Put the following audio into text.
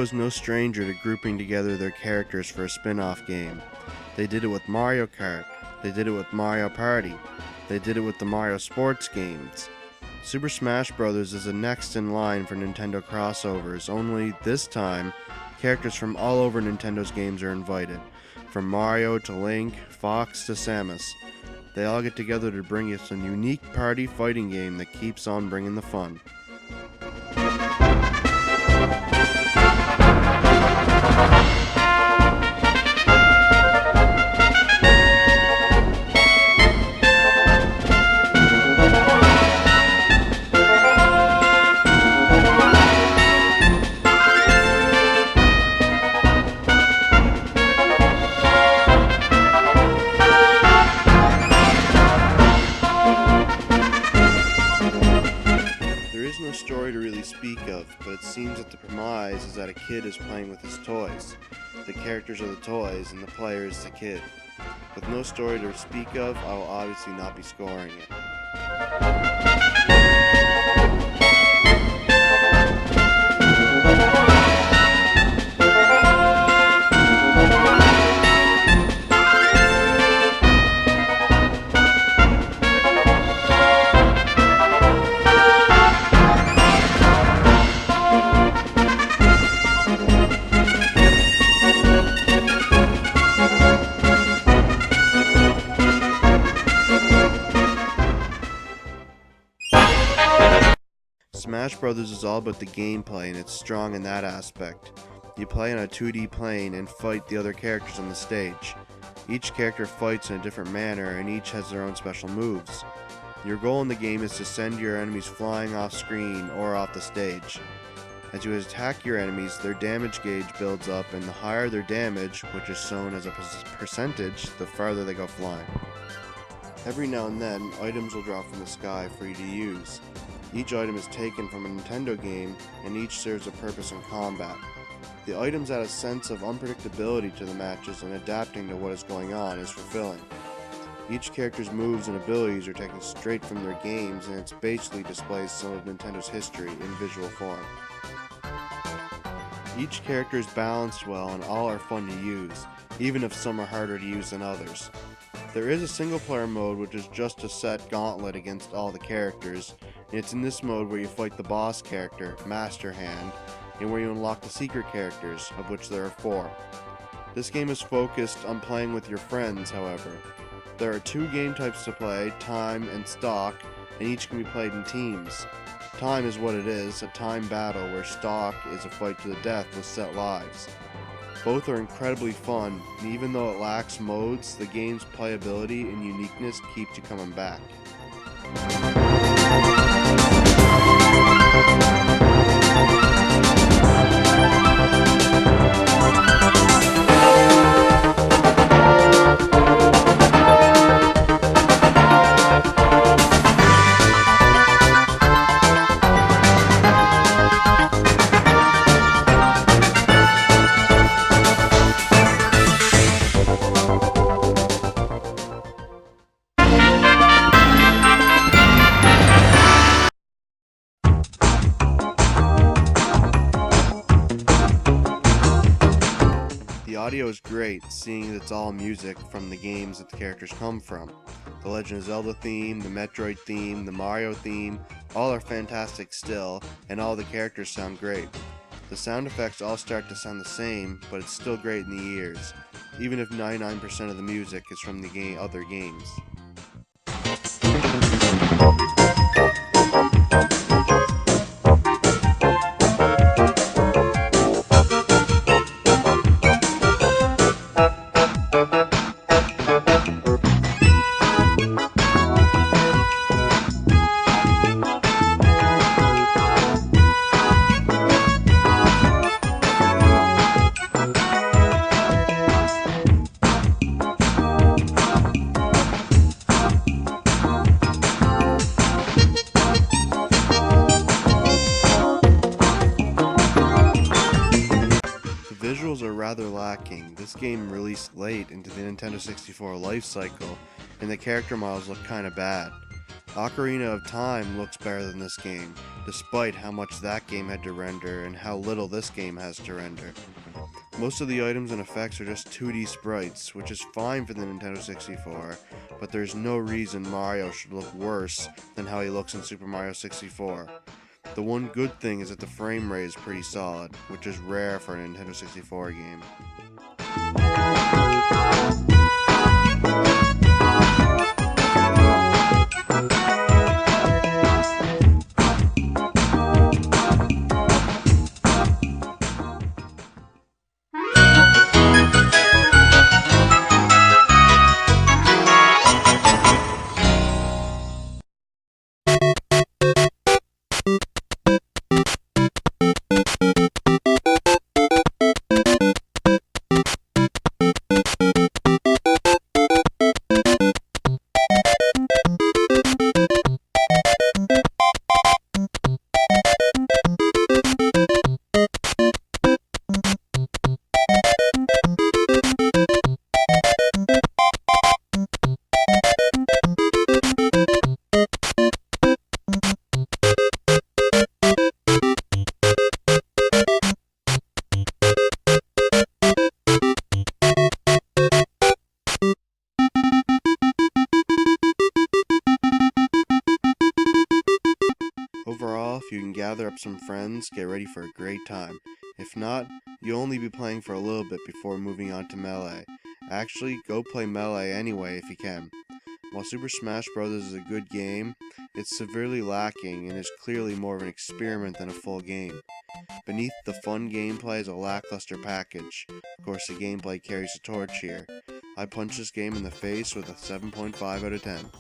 is no stranger to grouping together their characters for a spin-off game. They did it with Mario Kart, they did it with Mario Party, they did it with the Mario Sports games. Super Smash Bros. Is the next in line for Nintendo crossovers, only this time, characters from all over Nintendo's games are invited. From Mario to Link, Fox to Samus. They all get together to bring us a unique party fighting game that keeps on bringing the fun. Story to really speak of, but it seems that the premise is that a kid is playing with his toys. The characters are the toys and the player is the kid. With no story to speak of, I will obviously not be scoring it. Smash Bros. Is all about the gameplay and it's strong in that aspect. You play on a 2D plane and fight the other characters on the stage. Each character fights in a different manner and each has their own special moves. Your goal in the game is to send your enemies flying off screen or off the stage. As you attack your enemies, their damage gauge builds up and the higher their damage, which is shown as a percentage, the farther they go flying. Every now and then, items will drop from the sky for you to use. Each item is taken from a Nintendo game, and each serves a purpose in combat. The items add a sense of unpredictability to the matches, and adapting to what is going on is fulfilling. Each character's moves and abilities are taken straight from their games, and it basically displays some of Nintendo's history in visual form. Each character is balanced well, and all are fun to use, even if some are harder to use than others. There is a single-player mode which is just a set gauntlet against all the characters, and it's in this mode where you fight the boss character, Master Hand, and where you unlock the secret characters, of which there are 4. This game is focused on playing with your friends, however. There are 2 game types to play, Time and Stock, and each can be played in teams. Time is what it is, a time battle where Stock is a fight to the death with set lives. Both are incredibly fun, and even though it lacks modes, the game's playability and uniqueness keeps you coming back. The audio is great, seeing that it's all music from the games that the characters come from. The Legend of Zelda theme, the Metroid theme, the Mario theme, all are fantastic still, and all the characters sound great. The sound effects all start to sound the same, but it's still great in the ears, even if 99% of the music is from the other games. Are rather lacking. This game released late into the Nintendo 64 life cycle, and the character models look kinda bad. Ocarina of Time looks better than this game, despite how much that game had to render and how little this game has to render. Most of the items and effects are just 2D sprites, which is fine for the Nintendo 64, but there's no reason Mario should look worse than how he looks in Super Mario 64. The one good thing is that the frame rate is pretty solid, which is rare for a Nintendo 64 game. Overall, if you can gather up some friends, get ready for a great time. If not, you'll only be playing for a little bit before moving on to Melee. Actually, go play Melee anyway if you can. While Super Smash Bros. Is a good game, it's severely lacking and is clearly more of an experiment than a full game. Beneath the fun gameplay is a lackluster package. Of course, the gameplay carries the torch here. I punch this game in the face with a 7.5 out of 10.